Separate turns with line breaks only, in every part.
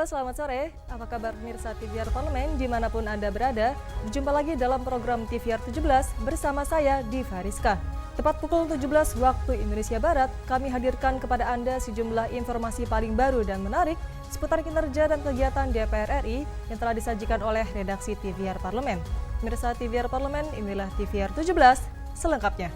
Halo, selamat sore. Apa kabar pemirsa TVR Parlemen dimanapun Anda berada? Berjumpa lagi dalam program TVR 17 bersama saya, Diva Rizka. Tepat pukul 17 waktu Indonesia Barat, kami hadirkan kepada Anda sejumlah informasi paling baru dan menarik seputar kinerja dan kegiatan DPR RI yang telah disajikan oleh redaksi TVR Parlemen. Pemirsa TVR Parlemen, inilah TVR 17 selengkapnya.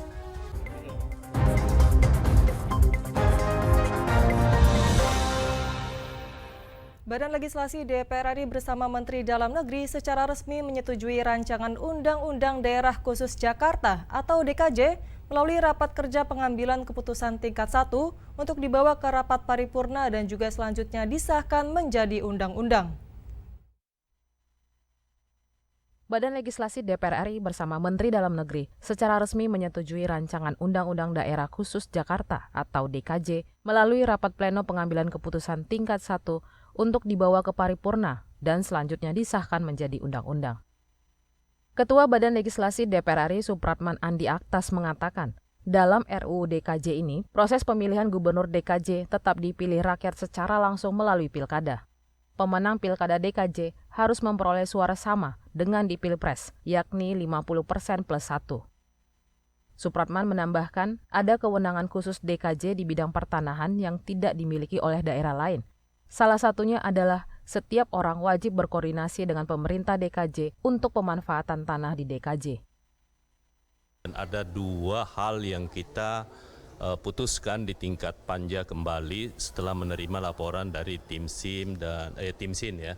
Badan Legislasi DPR RI bersama Menteri Dalam Negeri secara resmi menyetujui rancangan Undang-Undang Daerah Khusus Jakarta atau DKJ melalui rapat kerja pengambilan keputusan tingkat 1 untuk dibawa ke rapat paripurna dan juga selanjutnya disahkan menjadi undang-undang.
Badan Legislasi DPR RI bersama Menteri Dalam Negeri secara resmi menyetujui rancangan Undang-Undang Daerah Khusus Jakarta atau DKJ melalui rapat pleno pengambilan keputusan tingkat 1 untuk dibawa ke paripurna dan selanjutnya disahkan menjadi undang-undang. Ketua Badan Legislasi DPR RI Supratman Andi Aktas mengatakan, dalam RUU DKJ ini, proses pemilihan gubernur DKJ tetap dipilih rakyat secara langsung melalui pilkada. Pemenang pilkada DKJ harus memperoleh suara sama dengan di Pilpres, yakni 50% plus 1. Supratman menambahkan, ada kewenangan khusus DKJ di bidang pertanahan yang tidak dimiliki oleh daerah lain. Salah satunya adalah setiap orang wajib berkoordinasi dengan pemerintah DKJ untuk pemanfaatan tanah di DKJ.
Dan ada dua hal yang kita putuskan di tingkat panja kembali setelah menerima laporan dari tim SIM dan tim SIN ya.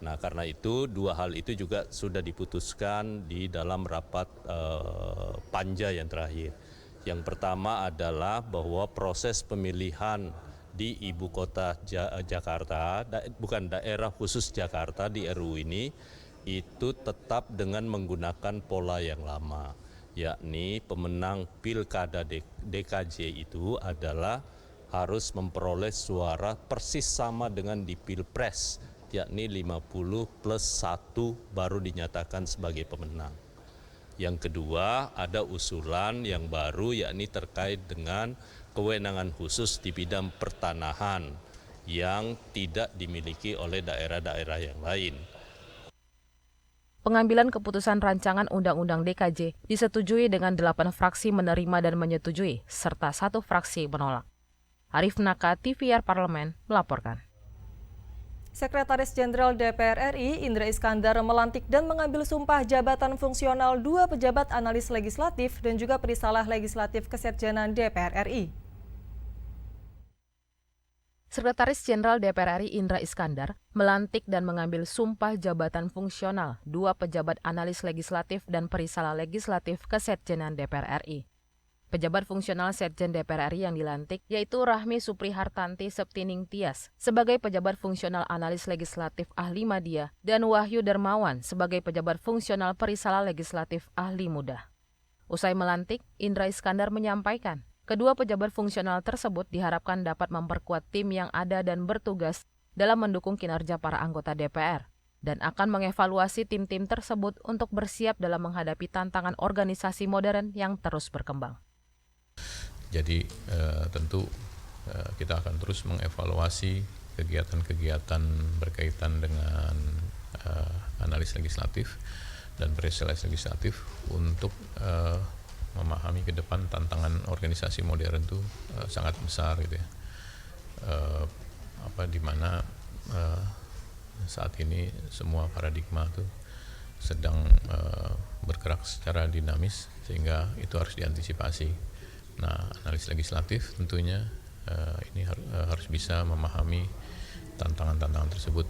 Nah, karena itu dua hal itu juga sudah diputuskan di dalam rapat panja yang terakhir. Yang pertama adalah bahwa proses pemilihan di ibu kota Jakarta, bukan daerah khusus Jakarta di RUU ini, itu tetap dengan menggunakan pola yang lama, yakni pemenang pilkada DKJ itu adalah harus memperoleh suara persis sama dengan di Pilpres, yakni 50 plus 1 baru dinyatakan sebagai pemenang. Yang kedua, ada usulan yang baru yakni terkait dengan kewenangan khusus di bidang pertanahan yang tidak dimiliki oleh daerah-daerah yang lain.
Pengambilan keputusan rancangan Undang-Undang DKJ disetujui dengan 8 fraksi menerima dan menyetujui, serta 1 fraksi menolak. Arif Naka, TVR Parlemen, melaporkan.
Sekretaris Jenderal DPR RI Indra Iskandar melantik dan mengambil sumpah jabatan fungsional 2 pejabat analis legislatif dan juga perisalah legislatif kesekjenan DPR RI.
Sekretaris Jenderal DPR RI Indra Iskandar melantik dan mengambil sumpah jabatan fungsional 2 pejabat analis legislatif dan perisalah legislatif kesekjenan DPR RI. Pejabat fungsional Sekjen DPR RI yang dilantik yaitu Rahmi Suprihartanti Septining Tias sebagai pejabat fungsional analis legislatif ahli media dan Wahyu Darmawan sebagai pejabat fungsional perisalah legislatif ahli muda. Usai melantik, Indra Iskandar menyampaikan, kedua pejabat fungsional tersebut diharapkan dapat memperkuat tim yang ada dan bertugas dalam mendukung kinerja para anggota DPR dan akan mengevaluasi tim-tim tersebut untuk bersiap dalam menghadapi tantangan organisasi modern yang terus berkembang.
Jadi tentu kita akan terus mengevaluasi kegiatan-kegiatan berkaitan dengan analis legislatif dan perisalah legislatif untuk memahami ke depan tantangan organisasi modern itu sangat besar gitu ya. Di mana saat ini semua paradigma itu sedang bergerak secara dinamis sehingga itu harus diantisipasi. Nah, analis legislatif tentunya ini harus bisa memahami tantangan-tantangan tersebut.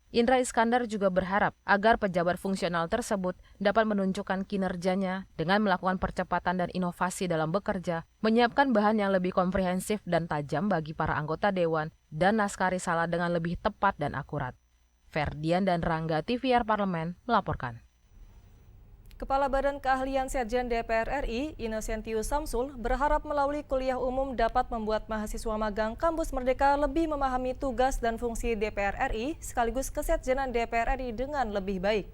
Indra Iskandar juga berharap agar pejabat fungsional tersebut dapat menunjukkan kinerjanya dengan melakukan percepatan dan inovasi dalam bekerja, menyiapkan bahan yang lebih komprehensif dan tajam bagi para anggota dewan, dan naskah risalah dengan lebih tepat dan akurat. Ferdian dan Rangga, TVR Parlemen, melaporkan.
Kepala Badan Keahlian Sekjen DPR RI, Innocentius Samsul, berharap melalui kuliah umum dapat membuat mahasiswa magang Kampus Merdeka lebih memahami tugas dan fungsi DPR RI sekaligus kesekjenan DPR RI dengan lebih baik.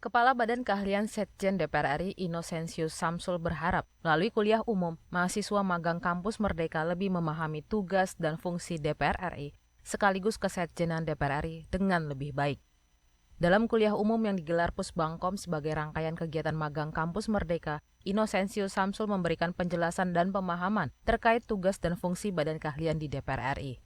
Kepala Badan Keahlian Setjen DPR RI Inosensius Samsul berharap melalui kuliah umum, mahasiswa magang kampus Merdeka lebih memahami tugas dan fungsi DPR RI sekaligus kesetjenan DPR RI dengan lebih baik. Dalam kuliah umum yang digelar Pusbangkom sebagai rangkaian kegiatan magang kampus Merdeka, Inosensius Samsul memberikan penjelasan dan pemahaman terkait tugas dan fungsi Badan Keahlian di DPR RI.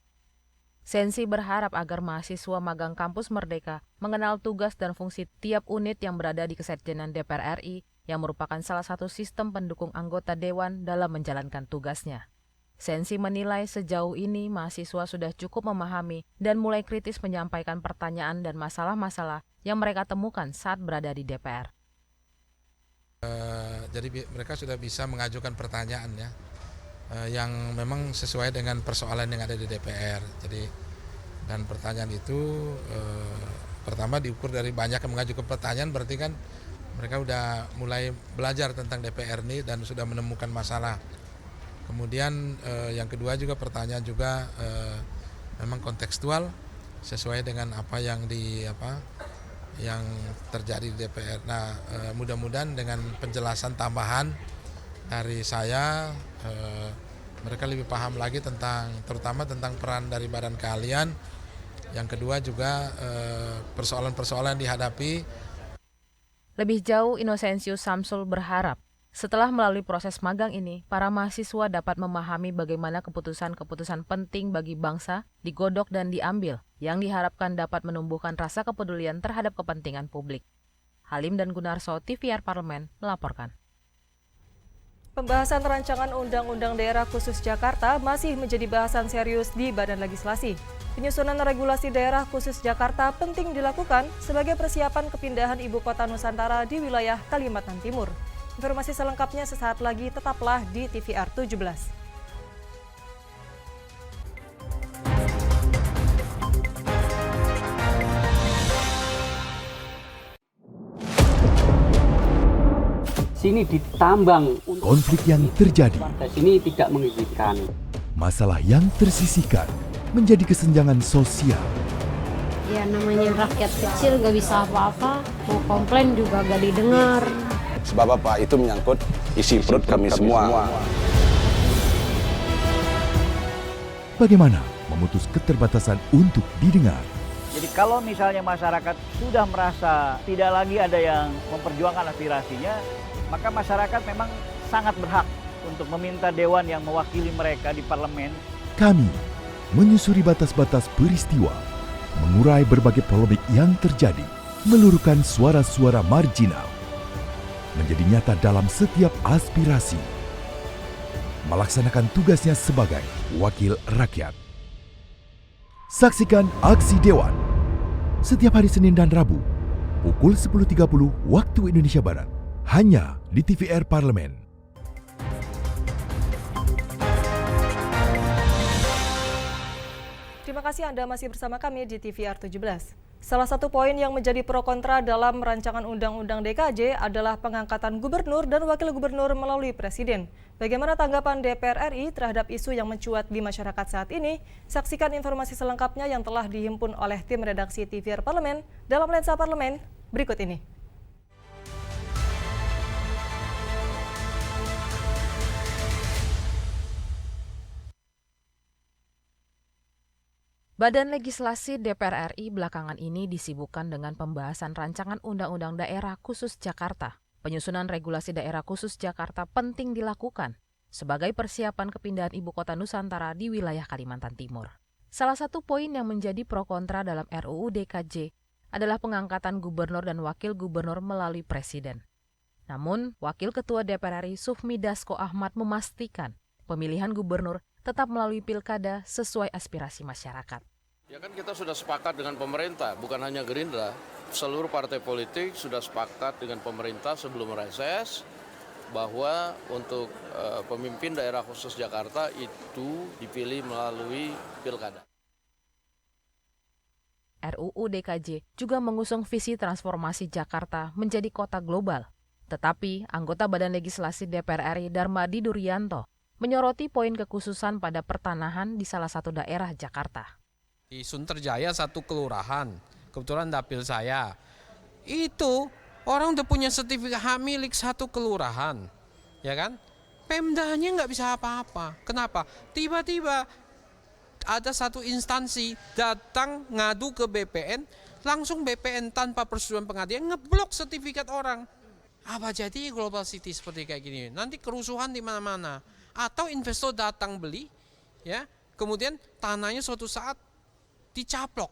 Sensi berharap agar mahasiswa magang kampus Merdeka mengenal tugas dan fungsi tiap unit yang berada di kesetjenan DPR RI yang merupakan salah satu sistem pendukung anggota Dewan dalam menjalankan tugasnya. Sensi menilai sejauh ini mahasiswa sudah cukup memahami dan mulai kritis menyampaikan pertanyaan dan masalah-masalah yang mereka temukan saat berada di DPR.
Jadi mereka sudah bisa mengajukan pertanyaan ya. Yang memang sesuai dengan persoalan yang ada di DPR. Jadi dan pertanyaan itu pertama diukur dari banyak yang mengajukan pertanyaan, berarti kan mereka udah mulai belajar tentang DPR ini dan sudah menemukan masalah. Kemudian yang kedua juga pertanyaan juga memang kontekstual sesuai dengan apa yang yang terjadi di DPR. Nah, mudah-mudahan dengan penjelasan tambahan dari saya mereka lebih paham lagi terutama tentang peran dari Badan Keahlian. Yang kedua juga persoalan-persoalan yang dihadapi.
Lebih jauh, Inosensius Samsul berharap setelah melalui proses magang ini, para mahasiswa dapat memahami bagaimana keputusan-keputusan penting bagi bangsa digodok dan diambil, yang diharapkan dapat menumbuhkan rasa kepedulian terhadap kepentingan publik. Halim dan Gunarso, TVR Parlemen, melaporkan.
Pembahasan rancangan Undang-Undang Daerah Khusus Jakarta masih menjadi bahasan serius di Badan Legislasi. Penyusunan regulasi daerah khusus Jakarta penting dilakukan sebagai persiapan kepindahan ibu kota Nusantara di wilayah Kalimantan Timur. Informasi selengkapnya sesaat lagi, tetaplah di TVR 17.
Sini ditambang.
Konflik yang terjadi,
Sini tidak mengizinkan.
masalah yang tersisihkan menjadi kesenjangan sosial.
Ya namanya rakyat kecil gak bisa apa-apa, mau komplain juga gak didengar.
Sebab apa? Itu menyangkut isi perut kami semua.
Bagaimana memutus keterbatasan untuk didengar?
Jadi kalau misalnya masyarakat sudah merasa tidak lagi ada yang memperjuangkan aspirasinya, maka masyarakat memang sangat berhak untuk meminta dewan yang mewakili mereka di parlemen.
Kami menyusuri batas-batas peristiwa, mengurai berbagai polemik yang terjadi, meluruhkan suara-suara marginal, menjadi nyata dalam setiap aspirasi, melaksanakan tugasnya sebagai wakil rakyat. Saksikan Aksi Dewan setiap hari Senin dan Rabu pukul 10.30 waktu Indonesia Barat, hanya di TVR Parlemen.
Terima kasih Anda masih bersama kami di TVR 17. Salah satu poin yang menjadi pro kontra dalam rancangan Undang-Undang DKJ adalah pengangkatan gubernur dan wakil gubernur melalui presiden. Bagaimana tanggapan DPR RI terhadap isu yang mencuat di masyarakat saat ini? Saksikan informasi selengkapnya yang telah dihimpun oleh tim redaksi TVR Parlemen dalam Lensa Parlemen berikut ini.
Badan Legislasi DPR RI belakangan ini disibukkan dengan pembahasan rancangan Undang-Undang Daerah Khusus Jakarta. Penyusunan regulasi daerah khusus Jakarta penting dilakukan sebagai persiapan kepindahan ibu kota Nusantara di wilayah Kalimantan Timur. Salah satu poin yang menjadi pro kontra dalam RUU DKJ adalah pengangkatan gubernur dan wakil gubernur melalui presiden. Namun, Wakil Ketua DPR RI Sufmi Dasko Ahmad memastikan pemilihan gubernur tetap melalui pilkada sesuai aspirasi masyarakat.
Ya kan kita sudah sepakat dengan pemerintah, bukan hanya Gerindra. Seluruh partai politik sudah sepakat dengan pemerintah sebelum reses bahwa untuk pemimpin daerah khusus Jakarta itu dipilih melalui pilkada.
RUU DKJ juga mengusung visi transformasi Jakarta menjadi kota global. Tetapi anggota Badan Legislasi DPR RI Darmadi Durianto menyoroti poin kekhususan pada pertanahan di salah satu daerah Jakarta.
Di Sunterjaya satu kelurahan, kebetulan dapil saya, itu Orang udah punya sertifikat hak milik satu kelurahan, ya kan? Pemdanya nggak bisa apa-apa. Kenapa? Tiba-tiba ada satu instansi datang ngadu ke BPN, langsung BPN tanpa persetujuan pengadilan ngeblok sertifikat orang. Apa jadi global city seperti kayak gini? Nanti kerusuhan di mana-mana. Atau investor datang beli, ya, kemudian tanahnya suatu saat dicaplok,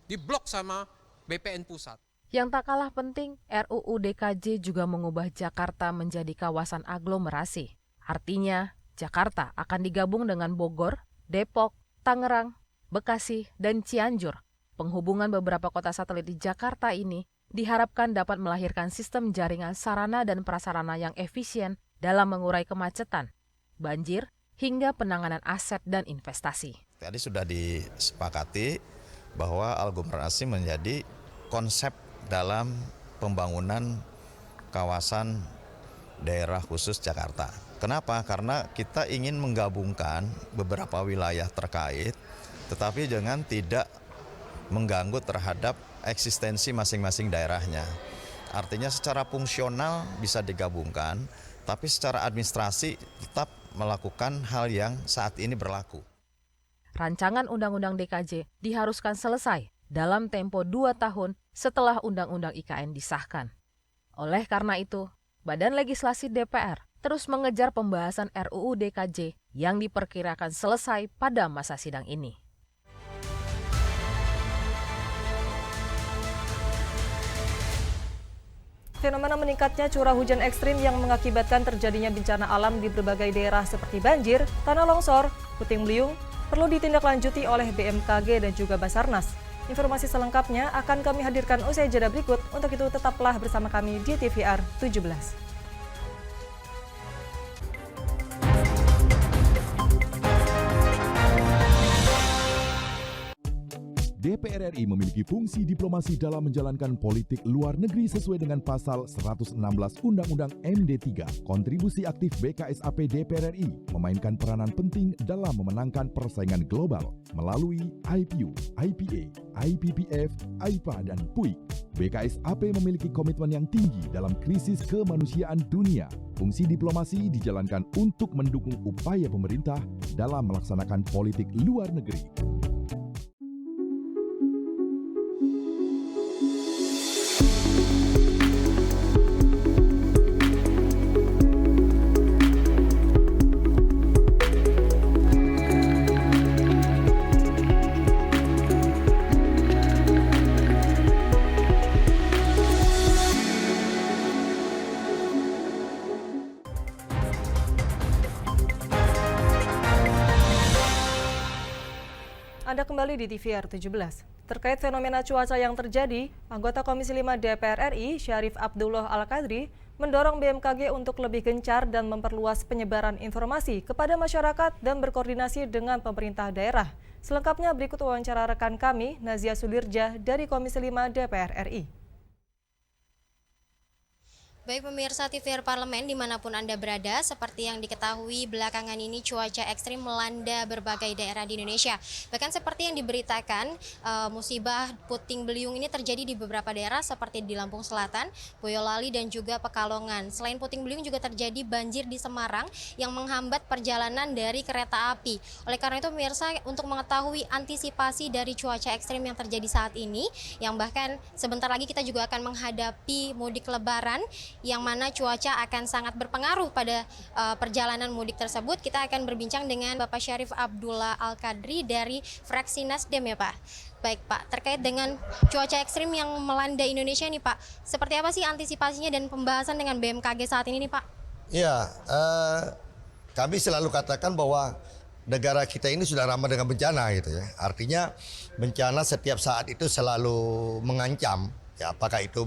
diblok sama BPN pusat.
Yang tak kalah penting, RUU DKJ juga mengubah Jakarta menjadi kawasan aglomerasi. Artinya, Jakarta akan digabung dengan Bogor, Depok, Tangerang, Bekasi, dan Cianjur. Penghubungan beberapa kota satelit di Jakarta ini diharapkan dapat melahirkan sistem jaringan sarana dan prasarana yang efisien dalam mengurai kemacetan, banjir, hingga penanganan aset dan investasi.
Tadi sudah disepakati bahwa aglomerasi menjadi konsep dalam pembangunan kawasan daerah khusus Jakarta. Kenapa? Karena kita ingin menggabungkan beberapa wilayah terkait, tetapi dengan tidak mengganggu terhadap eksistensi masing-masing daerahnya. Artinya secara fungsional bisa digabungkan, tapi secara administrasi tetap melakukan hal yang saat ini berlaku.
Rancangan Undang-Undang DKJ diharuskan selesai dalam tempo 2 tahun setelah Undang-Undang IKN disahkan. Oleh karena itu, Badan Legislasi DPR terus mengejar pembahasan RUU DKJ yang diperkirakan selesai pada masa sidang ini.
Fenomena meningkatnya curah hujan ekstrim yang mengakibatkan terjadinya bencana alam di berbagai daerah seperti banjir, tanah longsor, puting beliung, perlu ditindaklanjuti oleh BMKG dan juga Basarnas. Informasi selengkapnya akan kami hadirkan usai jeda berikut. Untuk itu tetaplah bersama kami di TVR 17.
DPR RI memiliki fungsi diplomasi dalam menjalankan politik luar negeri sesuai dengan pasal 116 Undang-Undang MD3. Kontribusi aktif BKSAP DPR RI memainkan peranan penting dalam memenangkan persaingan global melalui IPU, IPA, IPPF, IPA, dan PUIK. BKSAP memiliki komitmen yang tinggi dalam krisis kemanusiaan dunia. Fungsi diplomasi dijalankan untuk mendukung upaya pemerintah dalam melaksanakan politik luar negeri.
Anda kembali di TVR 17. Terkait fenomena cuaca yang terjadi, anggota Komisi 5 DPR RI, Syarif Abdullah Al-Qadri, mendorong BMKG untuk lebih gencar dan memperluas penyebaran informasi kepada masyarakat dan berkoordinasi dengan pemerintah daerah. Selengkapnya berikut wawancara rekan kami, Nazia Sudirja dari Komisi 5 DPR RI.
Baik pemirsa TVR Parlemen dimanapun Anda berada, seperti yang diketahui belakangan ini cuaca ekstrim melanda berbagai daerah di Indonesia. Bahkan seperti yang diberitakan, musibah puting beliung ini terjadi di beberapa daerah seperti di Lampung Selatan, Boyolali, dan juga Pekalongan. Selain puting beliung juga terjadi banjir di Semarang yang menghambat perjalanan dari kereta api. Oleh karena itu pemirsa, untuk mengetahui antisipasi dari cuaca ekstrim yang terjadi saat ini, yang bahkan sebentar lagi kita juga akan menghadapi mudik lebaran, yang mana cuaca akan sangat berpengaruh pada perjalanan mudik tersebut. Kita akan berbincang dengan Bapak Syarif Abdullah Al-Qadri dari fraksi Nasdem ya Pak. Baik Pak, terkait dengan cuaca ekstrim yang melanda Indonesia nih Pak, seperti apa sih antisipasinya dan pembahasan dengan BMKG saat ini nih Pak?
Ya, kami selalu katakan bahwa negara kita ini sudah ramah dengan bencana gitu ya. Artinya bencana setiap saat itu selalu mengancam, ya apakah itu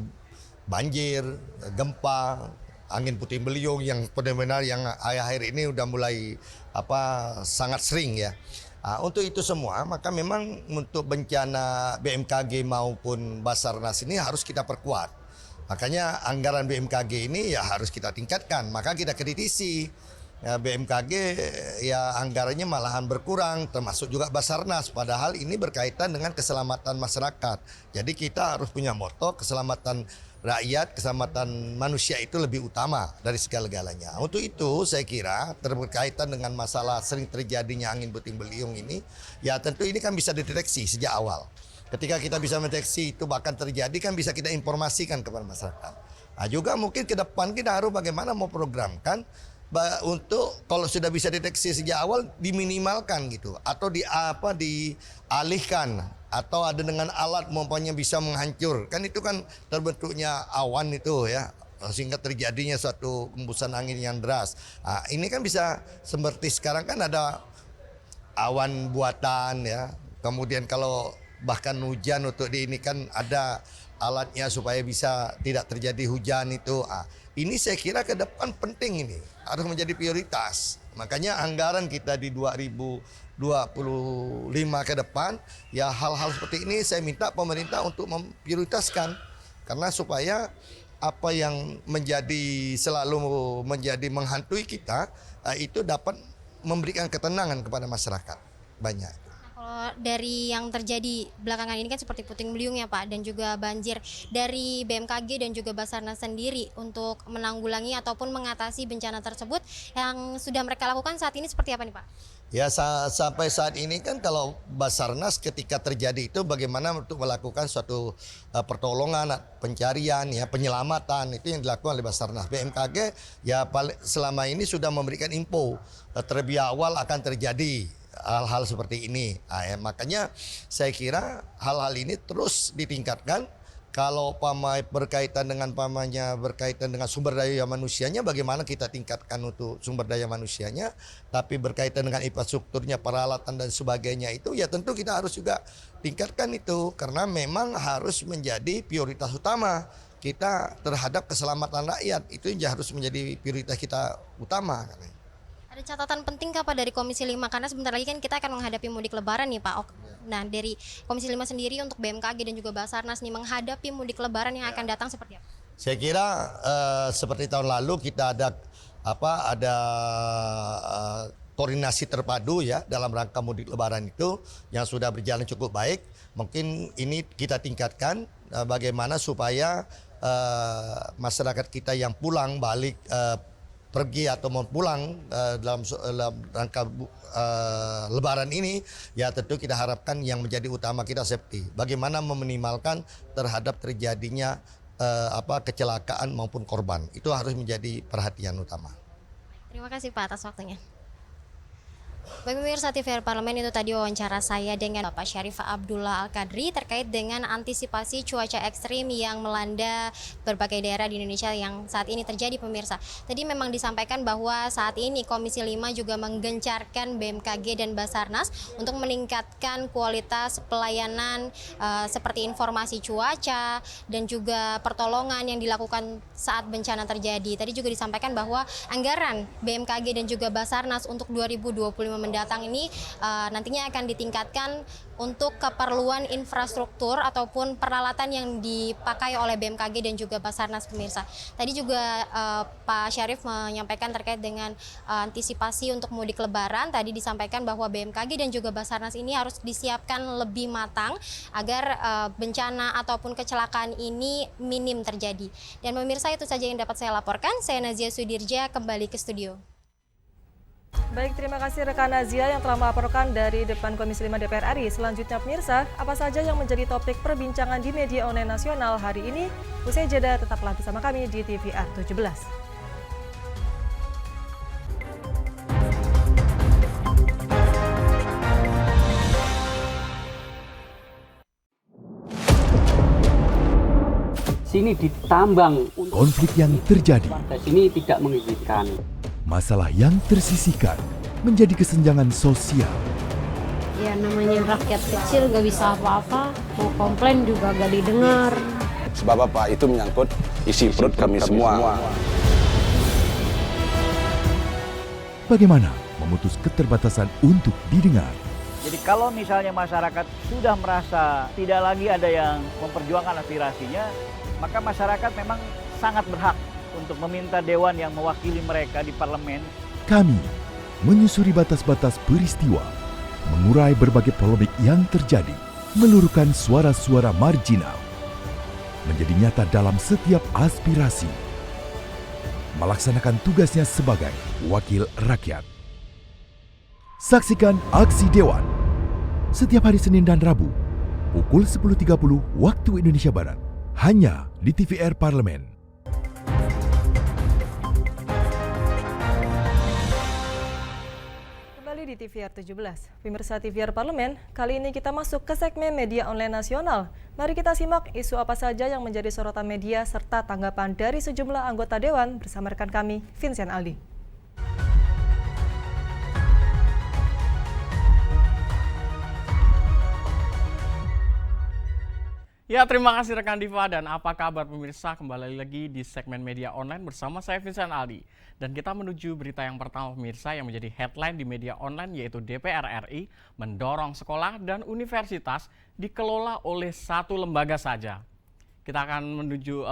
banjir, gempa, angin puting beliung yang benar-benar yang akhir-akhir ini udah mulai sangat sering ya. Untuk itu semua maka memang untuk bencana BMKG maupun Basarnas ini harus kita perkuat. Makanya anggaran BMKG ini ya harus kita tingkatkan. Maka kita kritisi BMKG ya anggarannya malahan berkurang, termasuk juga Basarnas. Padahal ini berkaitan dengan keselamatan masyarakat. Jadi kita harus punya moto keselamatan rakyat, keselamatan manusia itu lebih utama dari segala-galanya. Untuk itu saya kira berkaitan dengan masalah sering terjadinya angin puting beliung ini, ya tentu ini kan bisa dideteksi sejak awal. Ketika kita bisa mendeteksi itu bahkan terjadi kan bisa kita informasikan kepada masyarakat. Nah, juga mungkin ke depan kita harus bagaimana mau programkan untuk kalau sudah bisa deteksi sejak awal diminimalkan gitu atau dialihkan atau ada dengan alat umpamanya bisa menghancur. Kan itu kan terbentuknya awan itu ya sehingga terjadinya suatu hembusan angin yang deras. Nah, ini kan bisa seperti sekarang kan ada awan buatan ya. Kemudian kalau bahkan hujan untuk ini kan ada alatnya supaya bisa tidak terjadi hujan itu. Ini saya kira ke depan penting ini, harus menjadi prioritas. Makanya anggaran kita di 2025 ke depan, ya hal-hal seperti ini saya minta pemerintah untuk memprioritaskan. Karena supaya apa yang selalu menjadi menghantui kita, itu dapat memberikan ketenangan kepada masyarakat. Banyak.
Kalau dari yang terjadi belakangan ini kan seperti puting beliung ya Pak dan juga banjir, dari BMKG dan juga Basarnas sendiri untuk menanggulangi ataupun mengatasi bencana tersebut yang sudah mereka lakukan saat ini seperti apa nih Pak?
Ya sampai saat ini kan kalau Basarnas ketika terjadi itu bagaimana untuk melakukan suatu pertolongan, pencarian, ya penyelamatan itu yang dilakukan oleh Basarnas. BMKG ya selama ini sudah memberikan info terlebih awal akan terjadi hal-hal seperti ini. Makanya saya kira hal-hal ini terus ditingkatkan. Kalau berkaitan dengan sumber daya manusianya, bagaimana kita tingkatkan untuk sumber daya manusianya, tapi berkaitan dengan infrastrukturnya, peralatan dan sebagainya itu ya tentu kita harus juga tingkatkan itu karena memang harus menjadi prioritas utama kita terhadap keselamatan rakyat. Itu yang harus menjadi prioritas kita utama.
Ada catatan penting Pak dari Komisi 5 karena sebentar lagi kan kita akan menghadapi mudik lebaran nih Pak. Nah, dari Komisi 5 sendiri untuk BMKG dan juga Basarnas nih menghadapi mudik lebaran yang akan datang seperti apa?
Saya kira seperti tahun lalu kita ada koordinasi terpadu ya dalam rangka mudik lebaran itu yang sudah berjalan cukup baik. Mungkin ini kita tingkatkan bagaimana supaya masyarakat kita yang pulang balik pergi atau mau pulang dalam rangka lebaran ini ya tentu kita harapkan yang menjadi utama kita safety. Bagaimana meminimalkan terhadap terjadinya kecelakaan maupun korban. Itu harus menjadi perhatian utama.
Terima kasih Pak atas waktunya. Baik pemirsa TVR Parlemen, itu tadi wawancara saya dengan Bapak Syarif Abdullah Al-Qadri terkait dengan antisipasi cuaca ekstrim yang melanda berbagai daerah di Indonesia yang saat ini terjadi pemirsa. Tadi memang disampaikan bahwa saat ini Komisi 5 juga menggencarkan BMKG dan Basarnas untuk meningkatkan kualitas pelayanan seperti informasi cuaca dan juga pertolongan yang dilakukan saat bencana terjadi. Tadi juga disampaikan bahwa anggaran BMKG dan juga Basarnas untuk 2025 mendatang ini nantinya akan ditingkatkan untuk keperluan infrastruktur ataupun peralatan yang dipakai oleh BMKG dan juga Basarnas pemirsa. Tadi juga Pak Syarif menyampaikan terkait dengan antisipasi untuk mudik lebaran. Tadi disampaikan bahwa BMKG dan juga Basarnas ini harus disiapkan lebih matang agar bencana ataupun kecelakaan ini minim terjadi. Dan pemirsa, itu saja yang dapat saya laporkan. Saya Nazia Sudirja, kembali ke studio.
Baik, terima kasih rekan Nazia yang telah melaporkan dari depan Komisi 5 DPR RI. Selanjutnya pemirsa, apa saja yang menjadi topik perbincangan di media online nasional hari ini? Usai jeda, tetaplah bersama kami di TVR 17.
Sini ditambang.
Konflik yang terjadi.
Sini tidak mengizinkan.
Masalah yang tersisihkan menjadi kesenjangan sosial.
Ya namanya rakyat kecil gak bisa apa-apa, mau komplain juga gak didengar.
Sebab apa? Itu menyangkut isi perut kami semua.
Bagaimana memutus keterbatasan untuk didengar?
Jadi kalau misalnya masyarakat sudah merasa tidak lagi ada yang memperjuangkan aspirasinya, maka masyarakat memang sangat berhak untuk meminta dewan yang mewakili mereka di parlemen.
Kami menyusuri batas-batas peristiwa, mengurai berbagai polemik yang terjadi, meluruhkan suara-suara marginal. menjadi nyata dalam setiap aspirasi. Melaksanakan tugasnya sebagai wakil rakyat. Saksikan Aksi Dewan setiap hari Senin dan Rabu pukul 10.30 waktu Indonesia Barat hanya di TVR Parlemen.
Kembali di TVR 17. Pemirsa TVR Parlemen, kali ini kita masuk ke segmen media online nasional. Mari kita simak isu apa saja yang menjadi sorotan media serta tanggapan dari sejumlah anggota Dewan bersama rekan kami, Vincent Aldi.
Ya, terima kasih rekan Diva dan apa kabar pemirsa, kembali lagi di segmen media online bersama saya Vincent Aldi. Dan kita menuju berita yang pertama pemirsa yang menjadi headline di media online, yaitu DPR RI mendorong sekolah dan universitas dikelola oleh satu lembaga saja. Kita akan menuju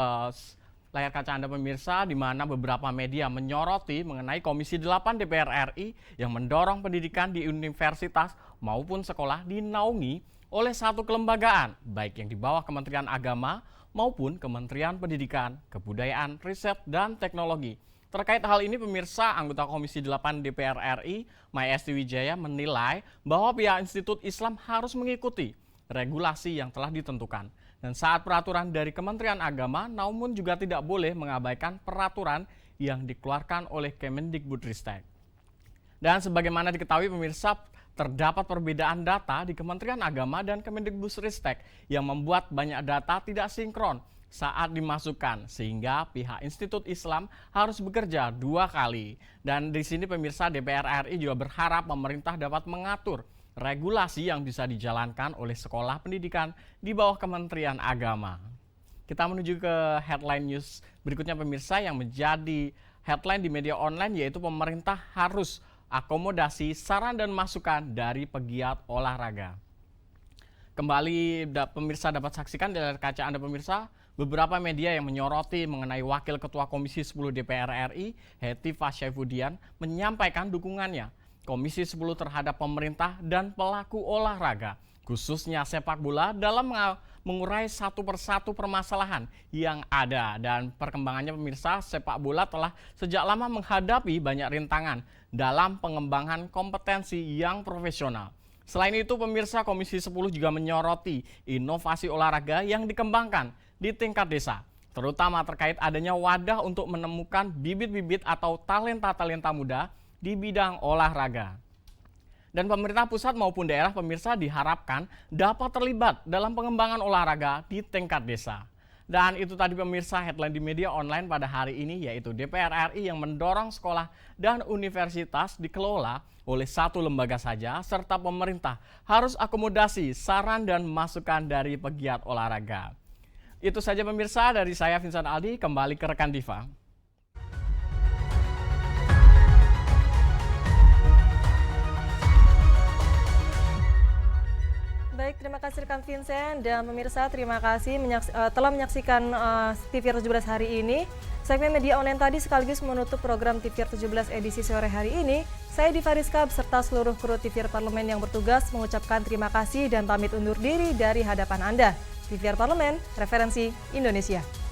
layar kaca Anda pemirsa, di mana beberapa media menyoroti mengenai Komisi 8 DPR RI yang mendorong pendidikan di universitas maupun sekolah dinaungi oleh satu kelembagaan, baik yang di bawah Kementerian Agama maupun Kementerian Pendidikan, Kebudayaan, Riset, dan Teknologi. Terkait hal ini, pemirsa, anggota Komisi 8 DPR RI, Mai Esti Wijaya, menilai bahwa pihak Institut Islam harus mengikuti regulasi yang telah ditentukan. Dan saat peraturan dari Kementerian Agama, namun juga tidak boleh mengabaikan peraturan yang dikeluarkan oleh Kemendikbudristek. Dan sebagaimana diketahui pemirsa, terdapat perbedaan data di Kementerian Agama dan Kemendikbudristek yang membuat banyak data tidak sinkron saat dimasukkan, sehingga pihak Institut Islam harus bekerja 2 kali. Dan di sini pemirsa, DPR RI juga berharap pemerintah dapat mengatur regulasi yang bisa dijalankan oleh sekolah pendidikan di bawah Kementerian Agama. Kita menuju ke headline news berikutnya pemirsa yang menjadi headline di media online, yaitu pemerintah harus akomodasi saran dan masukan dari pegiat olahraga. Kembali pemirsa dapat saksikan di layar kaca Anda pemirsa, beberapa media yang menyoroti mengenai Wakil Ketua Komisi 10 DPR RI, Hetifah Syaifuddin, menyampaikan dukungannya Komisi 10 terhadap pemerintah dan pelaku olahraga, khususnya sepak bola, dalam mengurai satu persatu permasalahan yang ada. Dan perkembangannya pemirsa, sepak bola telah sejak lama menghadapi banyak rintangan dalam pengembangan kompetensi yang profesional. Selain itu pemirsa, Komisi 10 juga menyoroti inovasi olahraga yang dikembangkan di tingkat desa, terutama terkait adanya wadah untuk menemukan bibit-bibit atau talenta-talenta muda di bidang olahraga. Dan pemerintah pusat maupun daerah pemirsa diharapkan dapat terlibat dalam pengembangan olahraga di tingkat desa. Dan itu tadi pemirsa headline di media online pada hari ini, yaitu DPR RI yang mendorong sekolah dan universitas dikelola oleh satu lembaga saja, serta pemerintah harus akomodasi saran dan masukan dari pegiat olahraga. Itu saja pemirsa dari saya Vincent Aldi, kembali ke rekan Diva.
Baik, terima kasih rekan Vincent dan pemirsa, terima kasih telah menyaksikan TVR 17 hari ini. Segmen media online tadi sekaligus menutup program TVR 17 edisi sore hari ini. Saya Diva Rizka beserta seluruh kru TVR Parlemen yang bertugas mengucapkan terima kasih dan pamit undur diri dari hadapan Anda. TVR Parlemen, referensi Indonesia.